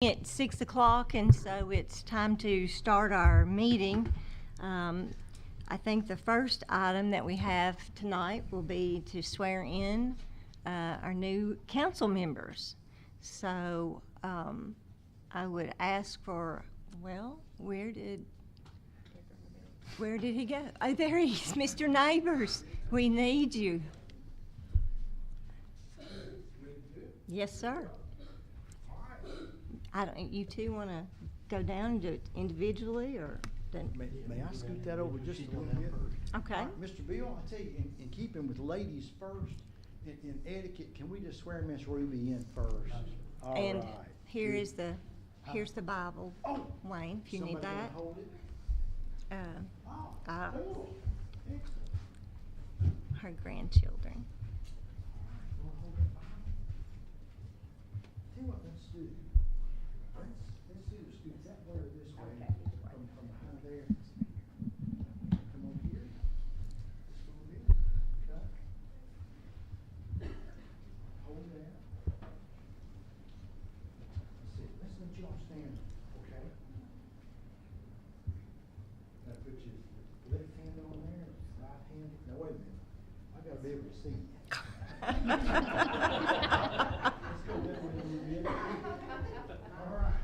At 6 o'clock, and so it's time to start our meeting. I think the first item that we have tonight will be to swear in our new council members. So I would ask for, well, where did he go? Oh, there he is, Mr. Neighbors. We need you. Yes, sir. You two want to go down and do it individually, or? May I scoot that over just a little bit? Okay. Mr. Bill, I tell you, in keeping with ladies first, in etiquette, can we just swear Miss Ruby in first? All And right. here's the Bible, Oh, Wayne, if you need somebody that. wanna hold it? Cool. Excellent. Her grandchildren. Wanna hold that Bible? Tell you what, let's do. Let's do the scoot that way or this way. From behind there. Come over here. Just a little bit. Cut. Hold that. That's it. Let's let you all stand, okay? Now put your left hand on there, right hand. Now wait a minute. I gotta be able to see you. Let's go that way a little bit. All right.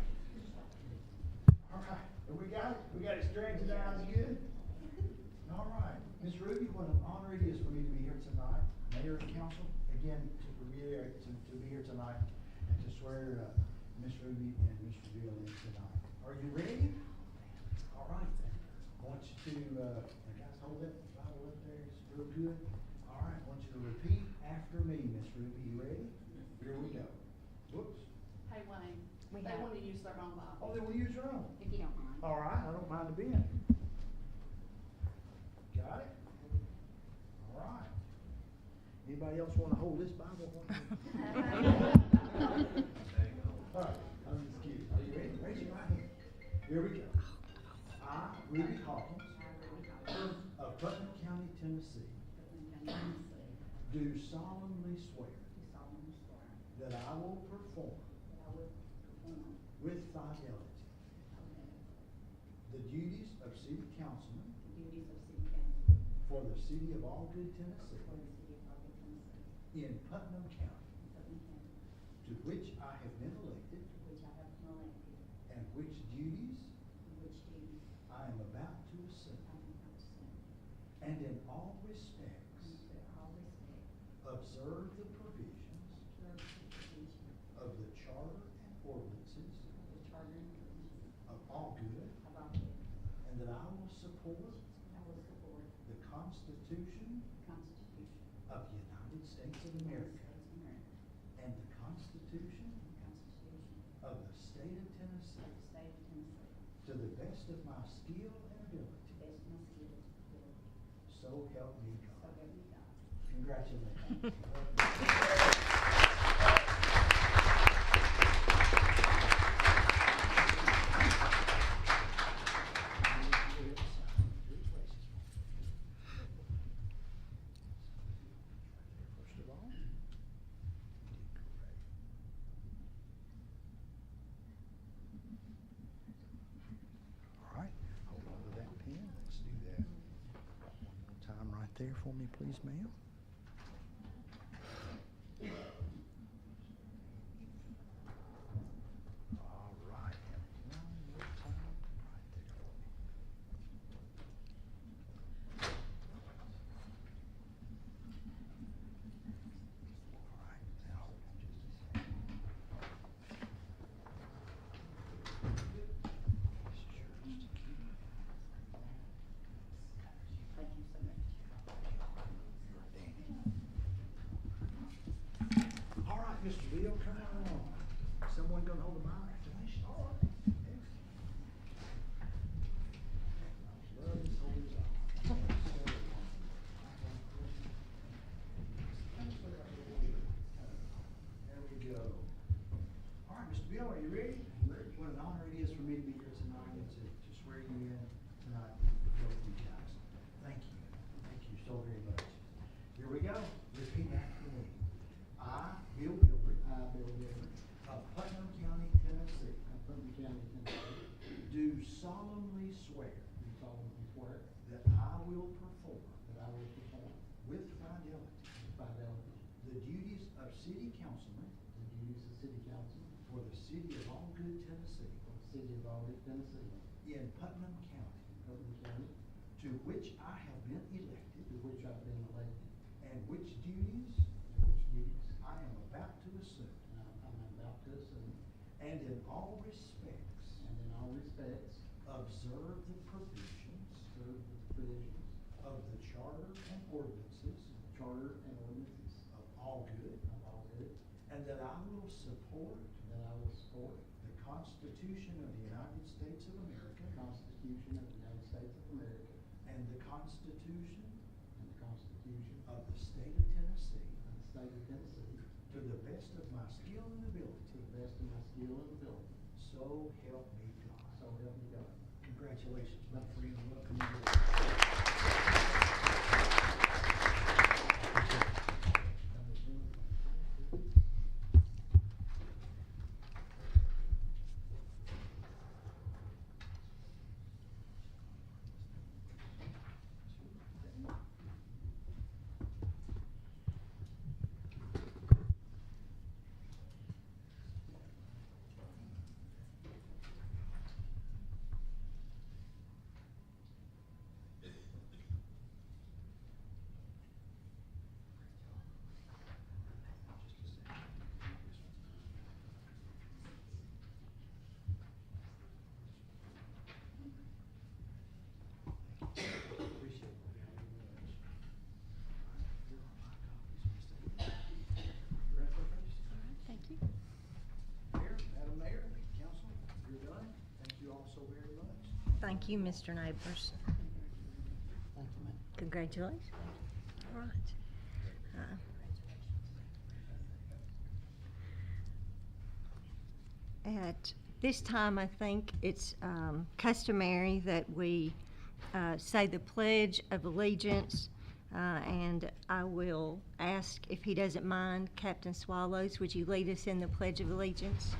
All right. We got it? We got it straightened out good? All right. Miss Ruby, what an honor it is for me to be here tonight. Mayor and council, again, to reiterate, to be here tonight and to swear Miss Ruby and Mr. Bill in tonight. Are you ready? All right. I want you to, guys, hold that Bible up there. It's real good. All right. I want you to repeat after me, Miss Ruby. You ready? Here we go. Whoops. Hey Wayne, We they have- want to use their own Bible. Oh, then we'll use your own. If you don't mind. All right, I don't mind the bend. Got it? All right. Anybody else want to hold this Bible? All right, I'm just kidding. Are you ready? Raise your right hand. Here we go. I, Ruby Hawkins, of Putnam County, Tennessee, do solemnly swear that I will perform with fidelity the duties of city councilman for the city of Algood, Tennessee, in Putnam County, to which I have been elected, and which duties I am about to assume, and in all respects observe the provisions of the charter and ordinances of Algood, and that I will support the Constitution of the United States of America and the Constitution of the State of Tennessee, to the best of my skill and ability. So help me God. Congratulations. First of all, all right, hold on to that pen. Let's do that one more time right there for me, please, ma'am. All right, and one more time right there for me. All right, now hold on just a second. This is yours to keep. Thank you so much. All right, Mr. Bill, come on along. Someone gonna hold the Bible after me? All right. Love this holy Bible. There we go. All right, Mr. Bill, are you ready? What an honor it is for me to be here tonight and to swear you in tonight with both of you guys. Thank you. Thank you so very much. Here we go. Repeat after me. I, Bill Gilbert. Of Putnam County, Tennessee. solemnly swear that I will perform that I will perform with fidelity with fidelity the duties of city councilman the duties of city councilman for the city of Allgood, Tennessee, for the city of Alden, Tennessee, in Putnam County, Putnam County, to which I have been elected, to which I've been elected, and which duties and which duties I am about to assume, I'm about to assume, and in all respects and in all respects observe the provisions serve the provisions of the charter and ordinances of the charter and ordinances of Allgood, of Alden, and that I will support and that I will support the Constitution of the United States of America the Constitution of the United States of America and the Constitution and the Constitution of the State of Tennessee of the state of Tennessee to the best of my skill and ability. to the best of my skill and ability. So help me God. So help me God. Congratulations, my friend. Welcome aboard. Appreciate it very much. Here are my copies, Mr. You're at the register. Thank you. Mayor, Madam Mayor, Council, you're done. Thank you all so very much. Thank you, Mr. Neighbors. Thank you, ma'am. Congratulations. All right. At this time, I think it's customary that we say the Pledge of Allegiance, and I will ask, if he doesn't mind, Captain Swallows, would you lead us in the Pledge of Allegiance?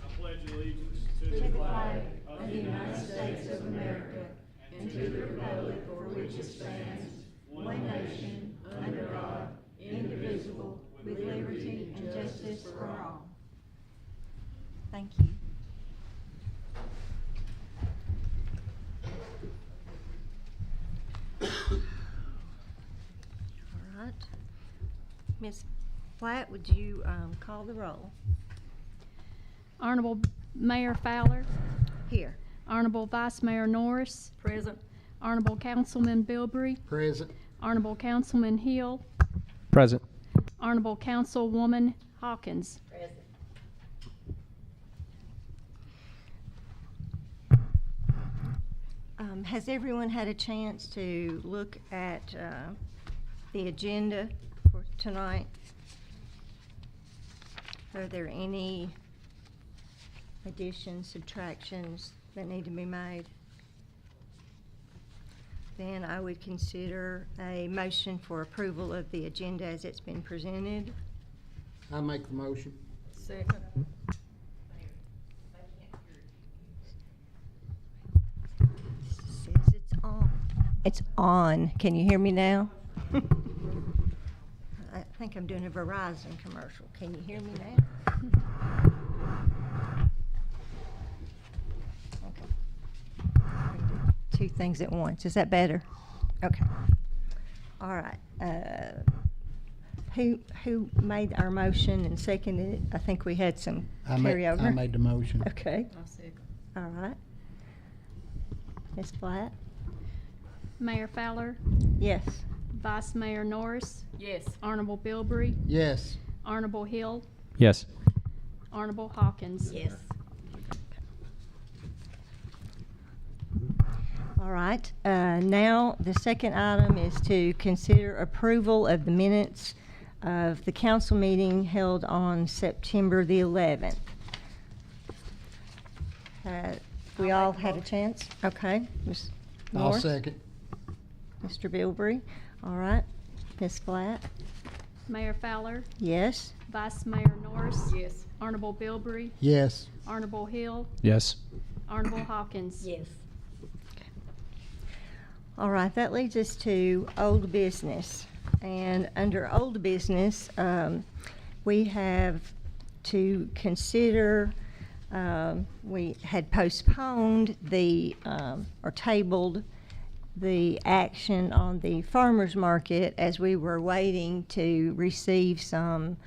I pledge allegiance to the flag of the United States of America and to the republic for which it stands, one nation, under God, indivisible, with liberty and justice for all. Thank you. All right. Ms. Platt, would you call the roll? Honorable Mayor Fowler, Here. Honorable Vice Mayor Norris, Present. Honorable Councilman Bilbrey, Present. Honorable Councilman Hill, Present. Honorable Councilwoman Hawkins. Has everyone had a chance to look at the agenda for tonight? Are there any additions, subtractions that need to be made? Then I would consider a motion for approval of the agenda as it's been presented. I make the motion. Second. Says it's on. It's on. Can you hear me now? I think I'm doing a Verizon commercial. Can you hear me now? Okay. I can do two things at once. Is that better? Okay. All right. Who made our motion and seconded it? I think we had some carryover. I made the motion. Okay. All right. Ms. Blatt? Mayor Fowler, Yes. Vice Mayor Norris, Yes. Honorable Bilbrey, Yes. Honorable Hill, Yes. Honorable Hawkins. Yes. All right. Now, the second item is to consider approval of the minutes of the council meeting held on September the 11th. We all had a chance? Okay. Ms. I'll Moore? second. Mr. Bilbrey? All right. Ms. Blatt? Mayor Fowler, Yes. Vice Mayor Norris, Yes. Honorable Bilbrey, Yes. Honorable Hill, Yes. Arnable Hawkins. Yes. All right, that leads us to old business. And under old business, we have to consider, we had postponed or tabled the action on the farmer's market as we were waiting to receive some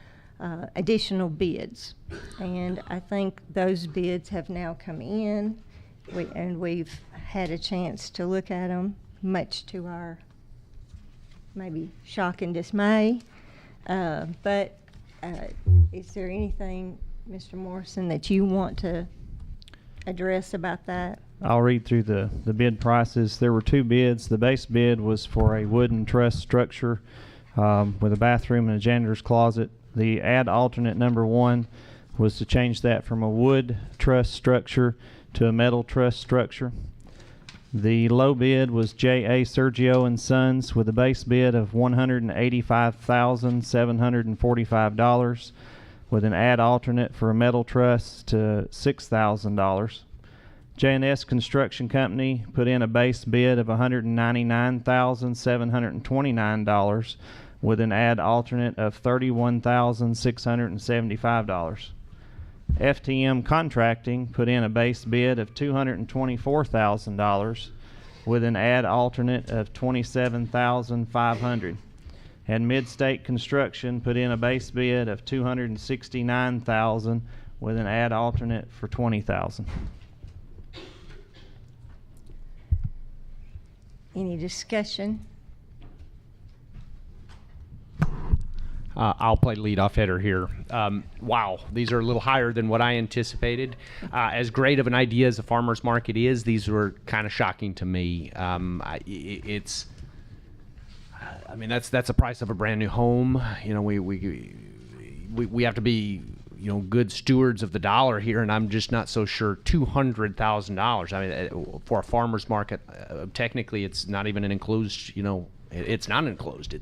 additional bids. And I think those bids have now come in, and we've had a chance to look at them, much to our maybe shock and dismay. But is there anything, Mr. Morrison, that you want to address about that? I'll read through the bid prices. There were two bids. The base bid was for a wooden truss structure with a bathroom and a janitor's closet. The add alternate number 1 was to change that from a wood truss structure to a metal truss structure. The low bid was J.A. Sergio and Sons with a base bid of $185,745 with an add alternate for a metal truss to $6,000. J&S Construction Company put in a base bid of $199,729 with an add alternate of $31,675. FTM Contracting put in a base bid of $224,000 with an add alternate of $27,500. And Midstate Construction put in a base bid of $269,000 with an add alternate for $20,000. Any discussion? I'll play leadoff hitter here. Wow, these are a little higher than what I anticipated. As great of an idea as the farmer's market is, these were kind of shocking to me. I mean, that's the price of a brand new home. You know, we have to be, you know, good stewards of the dollar here, and I'm just not so sure. $200,000. I mean, for a farmer's market, technically, it's not even an enclosed. You know, it's not enclosed.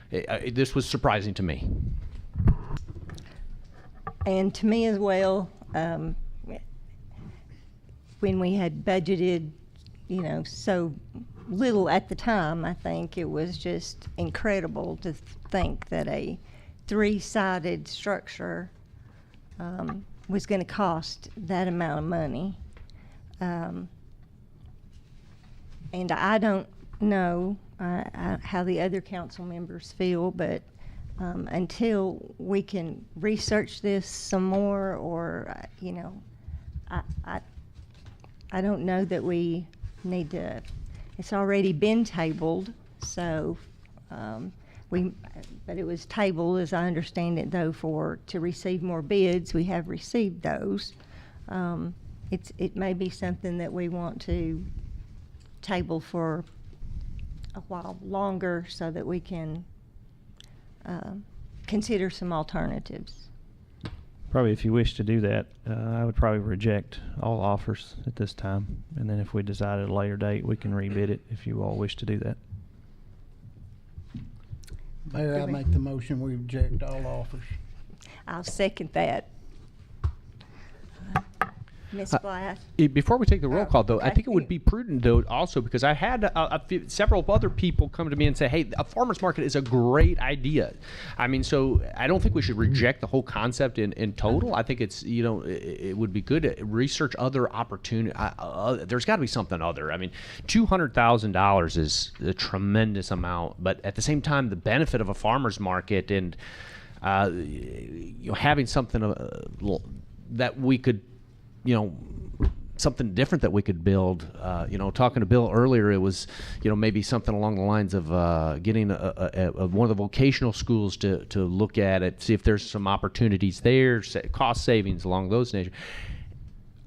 This was surprising to me. And to me as well, when we had budgeted, you know, so little at the time, I think it was just incredible to think that a 3-sided structure was going to cost that amount of money. And I don't know how the other council members feel, but until we can research this some more, or you know, I don't know that we need to. It's already been tabled, so but it was tabled, as I understand it, though, to receive more bids. We have received those. It may be something that we want to table for a while longer so that we can consider some alternatives. Probably if you wish to do that, I would probably reject all offers at this time. And then if we decide at a later date, we can rebid it if you all wish to do that. Mayor, I make the motion, we reject all offers. I'll second that. Ms. Blatt? Before we take the roll call, though, I okay. think it would be prudent, though, also, because I had several other people come to me and say, hey, a farmer's market is a great idea. I mean, so I don't think we should reject the whole concept in total. I think it's, you know, it would be good to research other opportunities. There's got to be something other. I mean, $200,000 is a tremendous amount, but at the same time, the benefit of a farmer's market and, you know, having something that we could, you know, something different that we could build. You know, talking to Bill earlier, it was, you know, maybe something along the lines of getting one of the vocational schools to look at it, see if there's some opportunities there, cost savings along those nature.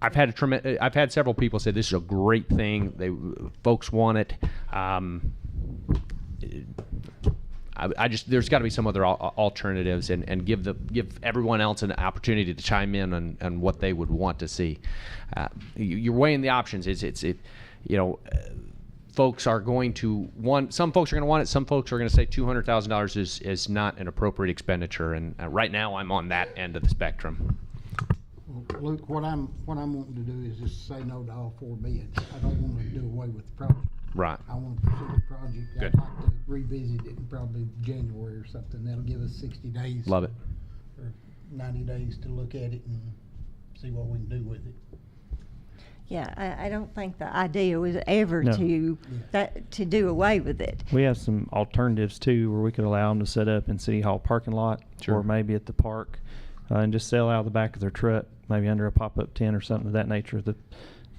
I've had several people say this is a great thing. Folks want it. There's got to be some other alternatives, and give everyone else an opportunity to chime in on what they would want to see. You're weighing the options. You know, folks are going to want. Some folks are going to want it. Some folks are going to say $200,000 is not an appropriate expenditure. And right now, I'm on that end of the spectrum. Well, Luke, what I'm wanting to do is just say no to all 4 bids. I don't want to do away with the project. Right. I want to pursue the project. Good. I'd like to revisit it in probably January or something. That'll give us 60 days. Love it. Or 90 days to look at it and see what we can do with it. Yeah, I don't think the idea was ever No. to do away with it. We have some alternatives too, where we could allow them to set up in City Hall parking lot, Sure. or maybe at the park, and just sell out of the back of their truck, maybe under a pop-up tent or something of that nature.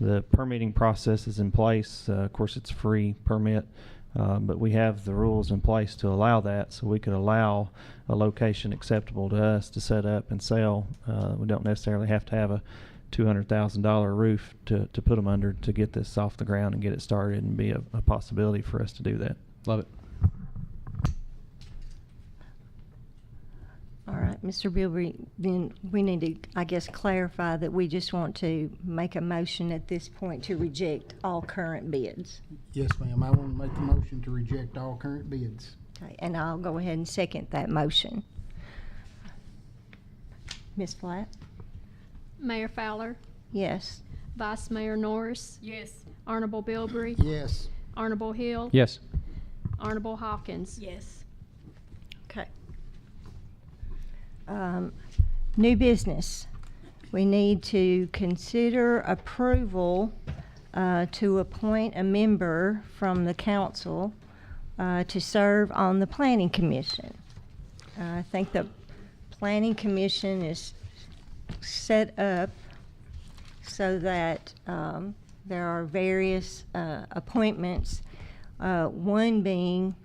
The permitting process is in place. Of course, it's a free permit, but we have the rules in place to allow that, so we could allow a location acceptable to us to set up and sell. We don't necessarily have to have a $200,000 roof to put them under to get this off the ground and get it started, and be a possibility for us to do that. Love it. All right, Mr. Bilbrey, then we need to, I guess, clarify that we just want to make a motion at this point to reject all current bids. Yes, ma'am. I want to make the motion to reject all current bids. Okay, and I'll go ahead and second that motion. Ms. Flatt? Mayor Fowler, Yes. Vice Mayor Norris, Yes. Honorable Bilbrey, Yes. Honorable Hill, Yes. Honorable Hawkins. Yes. Okay. New business. We need to consider approval to appoint a member from the council to serve on the planning commission. I think the planning commission is set up so that there are various appointments, one being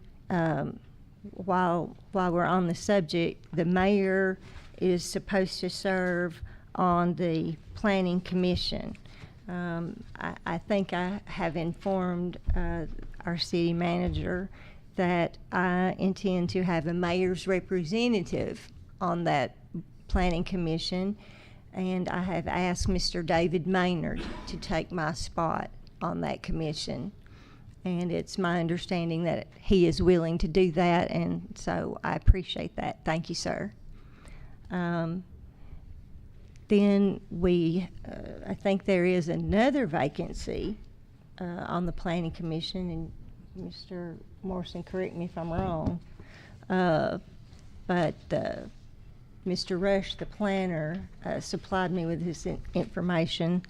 while we're on the subject, the mayor is supposed to serve on the planning commission. I think I have informed our city manager that I intend to have a mayor's representative on that planning commission, and I have asked Mr. David Maynard to take my spot on that commission. And it's my understanding that he is willing to do that, and so I appreciate that. Thank you, sir. Then I think there is another vacancy on the planning commission, and Mr. Morrison, correct me if I'm wrong, but Mr. Rush, the planner, supplied me with his information,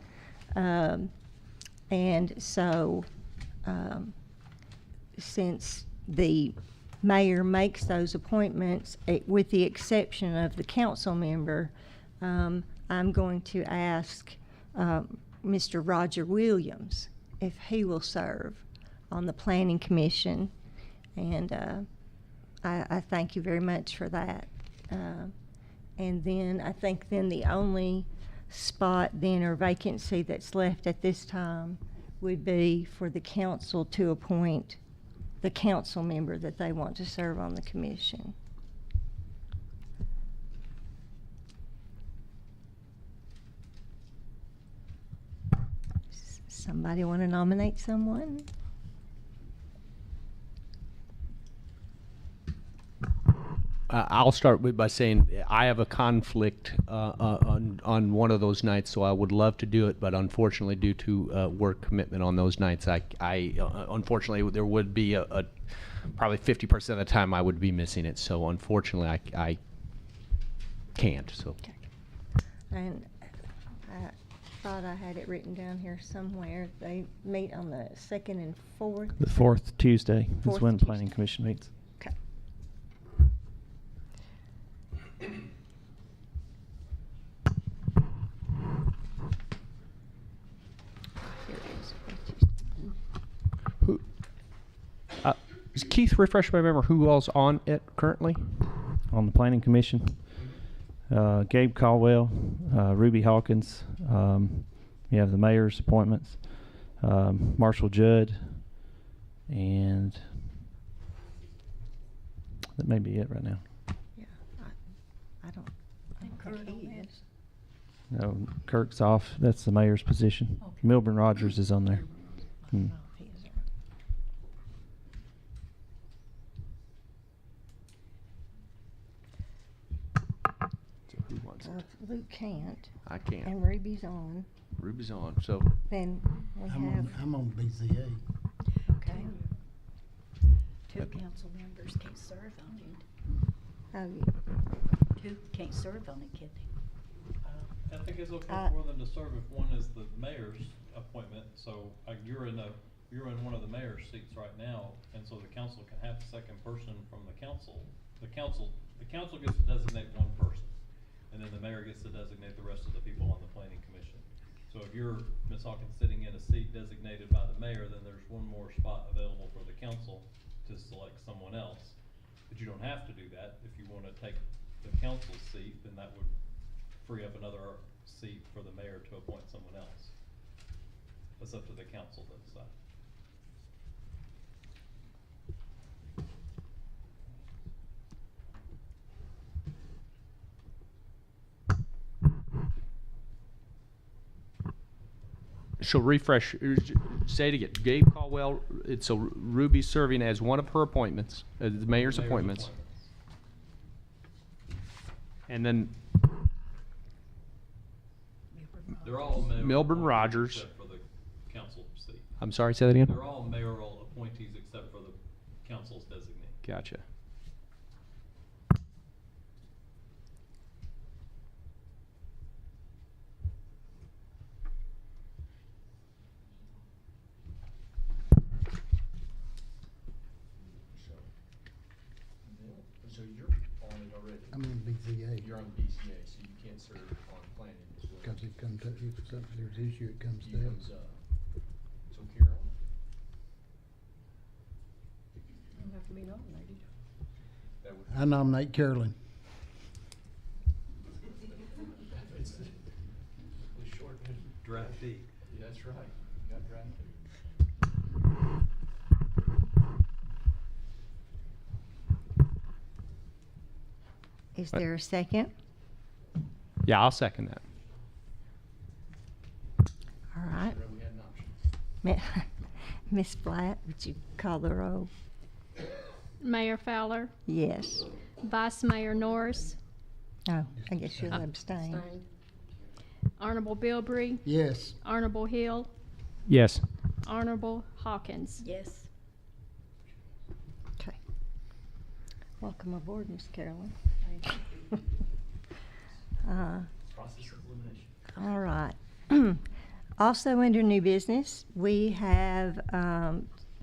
and so since the mayor makes those appointments, with the exception of the council member, I'm going to ask Mr. Roger Williams if he will serve on the planning commission, and I thank you very much for that. And then I think then the only spot then or vacancy that's left at this time would be for the council to appoint the council member that they want to serve on the commission. Somebody want to nominate someone? I'll start by saying I have a conflict on one of those nights, so I would love to do it, but unfortunately, due to work commitment on those nights, I unfortunately there would be a probably 50% of the time I would be missing it. So unfortunately, I can't. So Okay. And I thought I had it written down here somewhere. They meet on the 2nd and 4th. The fourth Tuesday Fourth is when the Tuesday. planning commission meets. Okay. Here it is, fourth Tuesday. who? Is Keith, refresh my memory, who all's on it currently? On the planning commission, Gabe Caldwell, Ruby Hawkins, you have the mayor's appointments, Marshall Judd, and that may be it right now. Yeah, I don't think he is. No, Kirk's off. That's the mayor's position. Milburn Rogers is on there. Hmm. Oh, he is. So who wants it? Luke can't, I can't. and Ruby's on, Ruby's on, so then we I'm have, on BCA. okay. Two council members can't serve on it. Oh, Two can't serve on it, can they? I think it's okay Uh, for them to serve if one is the mayor's appointment, so you're in one of the mayor's seats right now, and so the council can have a second person from the council. The council gets to designate one person, and then the mayor gets to designate the rest of the people on the planning commission. So if you're, Ms. Hawkins, sitting in a seat designated by the mayor, then there's one more spot available for the council to select someone else. But you don't have to do that. If you wanna take the council's seat, then that would free up another seat for the mayor to appoint someone else. That's up to the council to decide. she'll refresh, say it again. Gabe Caldwell, it's a Ruby serving as one of her appointments, the mayor's appointments. And then They're all mayoral Milburn appointees Rogers. Except for the council seat. I'm sorry, say that again? They're all mayoral appointees except for the council's designee. Gotcha. So you're on it already? I'm on BCA. You're on BCA, so you can't serve on planning as well. Because it comes to, if there's an issue, it comes He to comes us. up. So Carol? Don't have to be nominated. That would. I nominate Carolyn. It's the short. Draftee. Yeah, that's right. You got drafted. is there a second? Yeah, I'll second that. All right. We had an option. Miss Blatt, would you call the roll? Mayor Fowler, Yes. Vice Mayor Norris, Oh, I guess you'll abstain. Honorable Bilbrey, Yes. Honorable Hill, Yes. Honorable Hawkins. Yes. Okay. Welcome aboard, Miss Carolyn. Process of elimination. All right. Also, under new business, we have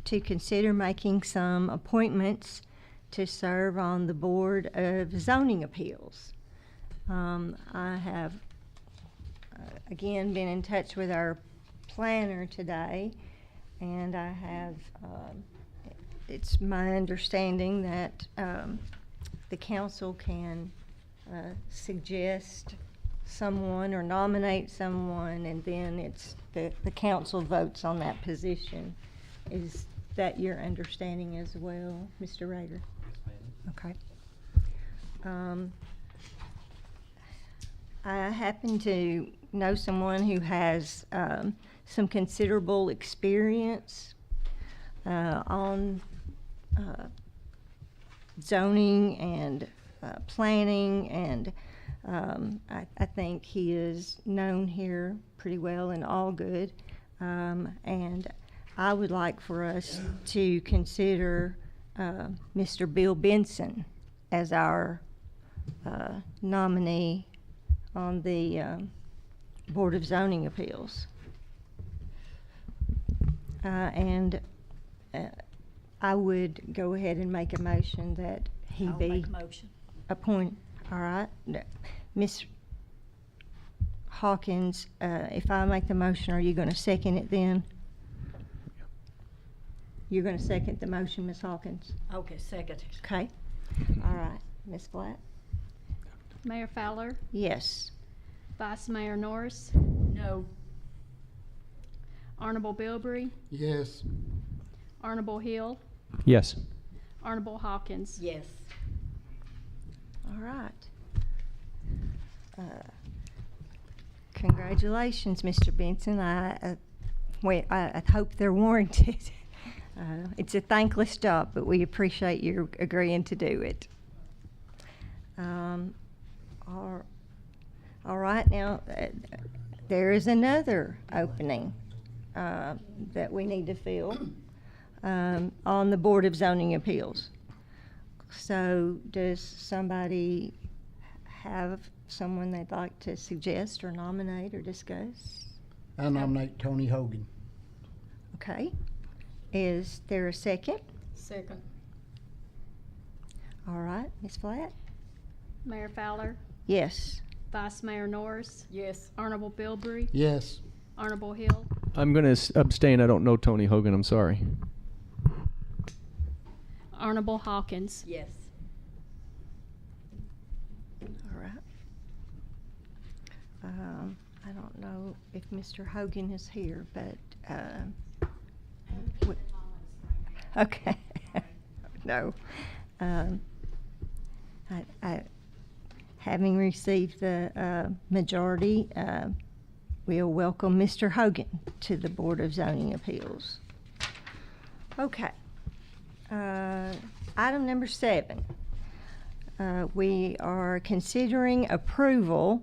to consider making some appointments to serve on the Board of Zoning Appeals. I have, again, been in touch with our planner today, and I have, it's my understanding that the council can suggest someone or nominate someone, and then it's the council votes on that position. Is that your understanding as well, Mr. Rader? Okay. I happen to know someone who has some considerable experience on zoning and planning, and I think he is known here pretty well and all good. And I would like for us to consider Mr. Bill Benson as our nominee on the Board of Zoning Appeals. And I would go ahead and make a motion that he I'll be make a motion. appointed. All right. Miss Hawkins, if I make the motion, are you going to second it then? You're going to second the motion, Miss Hawkins? Okay, second. Okay. All right. Miss Blatt? Mayor Fowler, Yes. Vice Mayor Norris, No. Honorable Bilbrey, Yes. Honorable Hill, Yes. Honorable Hawkins. Yes. All right. Congratulations, Mr. Benson. I hope they're warranted. It's a thankless job, but we appreciate you agreeing to do it. All right, now, there is another opening that we need to fill on the Board of Zoning Appeals. So does somebody have someone they'd like to suggest or nominate or discuss? I nominate Tony Hogan. Okay. Is there a second? Second. All right, Ms. Flatt? Mayor Fowler, Yes. Vice Mayor Norris, Yes. Honorable Bilbrey, Yes. Honorable Hill, I'm going to abstain. I don't know Tony Hogan. I'm sorry. Honorable Hawkins. Yes. All right. I don't know if Mr. Hogan is here, but, w- okay. No. Having received the majority, we'll welcome Mr. Hogan to the Board of Zoning Appeals. Okay. Item number 7. We are considering approval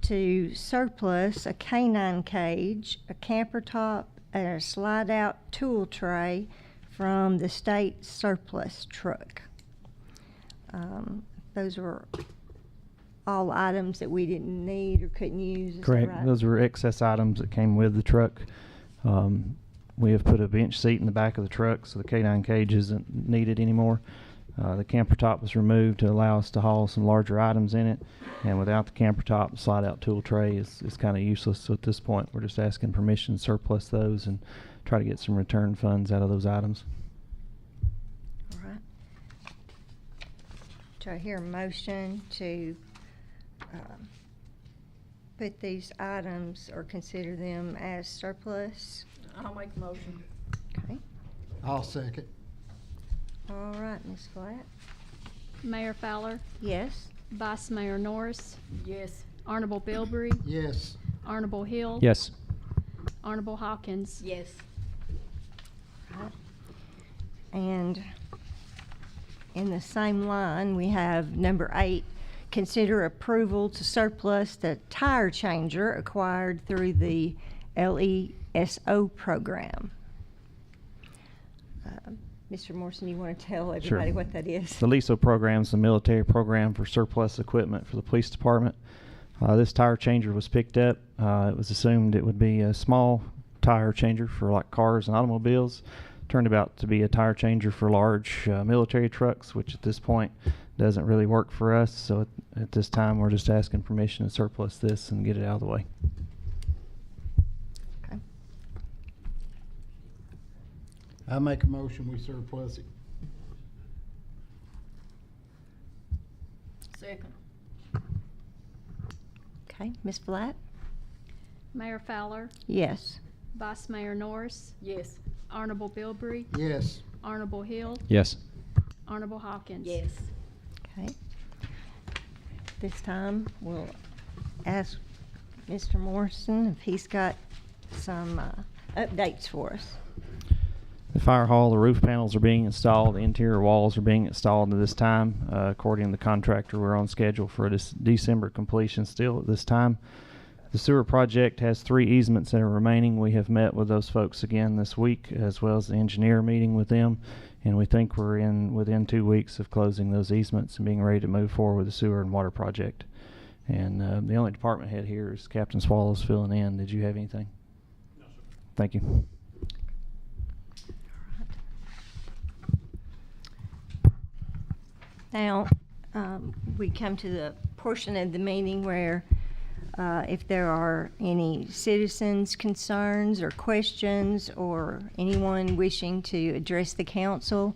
to surplus a canine cage, a camper top, and a slide-out tool tray from the state surplus truck. Those were all items that we didn't need or couldn't use, is that Correct. right? Those were excess items that came with the truck. We have put a bench seat in the back of the truck, so the canine cage isn't needed anymore. The camper top was removed to allow us to haul some larger items in it, and without the camper top, the slide-out tool tray is kind of useless. So at this point, we're just asking permission to surplus those and try to get some return funds out of those items. All right. Do I hear a motion to put these items or consider them as surplus? I'll make a motion. Okay. I'll second. All right, Ms. Flatt? Mayor Fowler, Yes. Vice Mayor Norris, Yes. Honorable Bilbrey, Yes. Honorable Hill, Yes. Honorable Hawkins. Yes. And in the same line, we have number 8, consider approval to surplus the tire changer acquired through the LESO program. Mr. Morrison, you want to tell everybody what that is? The LESO program is a military program for surplus equipment for the police department. This tire changer was picked up. It was assumed it would be a small tire changer for like cars and automobiles. Turned out to be a tire changer for large military trucks, which at this point doesn't really work for us. So at this time, we're just asking permission to surplus this and get it out of the way. Okay. I make a motion, we surplus it. Second. Okay, Ms. Flatt? Mayor Fowler, Yes. Vice Mayor Norris, Yes. Honorable Bilbrey, Yes. Honorable Hill, Yes. Honorable Hawkins. Yes. Okay. This time, we'll ask Mr. Morrison if he's got some updates for us. The fire hall, the roof panels are being installed, the interior walls are being installed at this time. According to the contractor, we're on schedule for this December completion still at this time. The sewer project has 3 easements that are remaining. We have met with those folks again this week, as well as the engineer meeting with them, and we think we're within 2 weeks of closing those easements and being ready to move forward with the sewer and water project. And the only department head here is Captain Swallows filling in. Did you have anything? No, sir. Thank you. Now, we come to the portion of the meeting where if there are any citizens' concerns or questions or anyone wishing to address the council,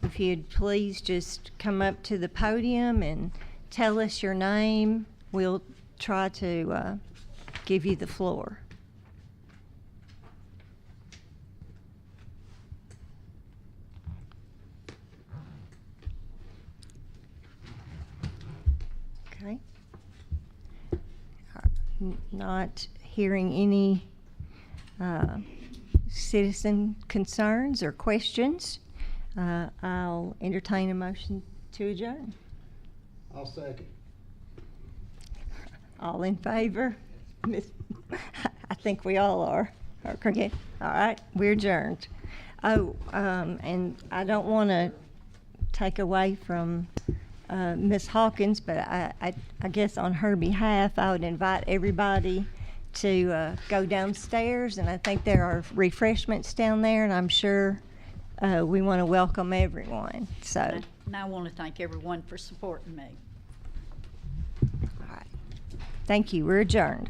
if you'd please just come up to the podium and tell us your name, we'll try to give you the floor. Okay. Not hearing any citizen concerns or questions, I'll entertain a motion to adjourn. I'll second. All in favor? I think we all are. Okay, all right, we're adjourned. Oh, and I don't want to take away from Ms. Hawkins, but I guess on her behalf, I would invite everybody to go downstairs, and I think there are refreshments down there, and I'm sure we want to welcome everyone. So, And I want to thank everyone for supporting me. all right. Thank you. We're adjourned.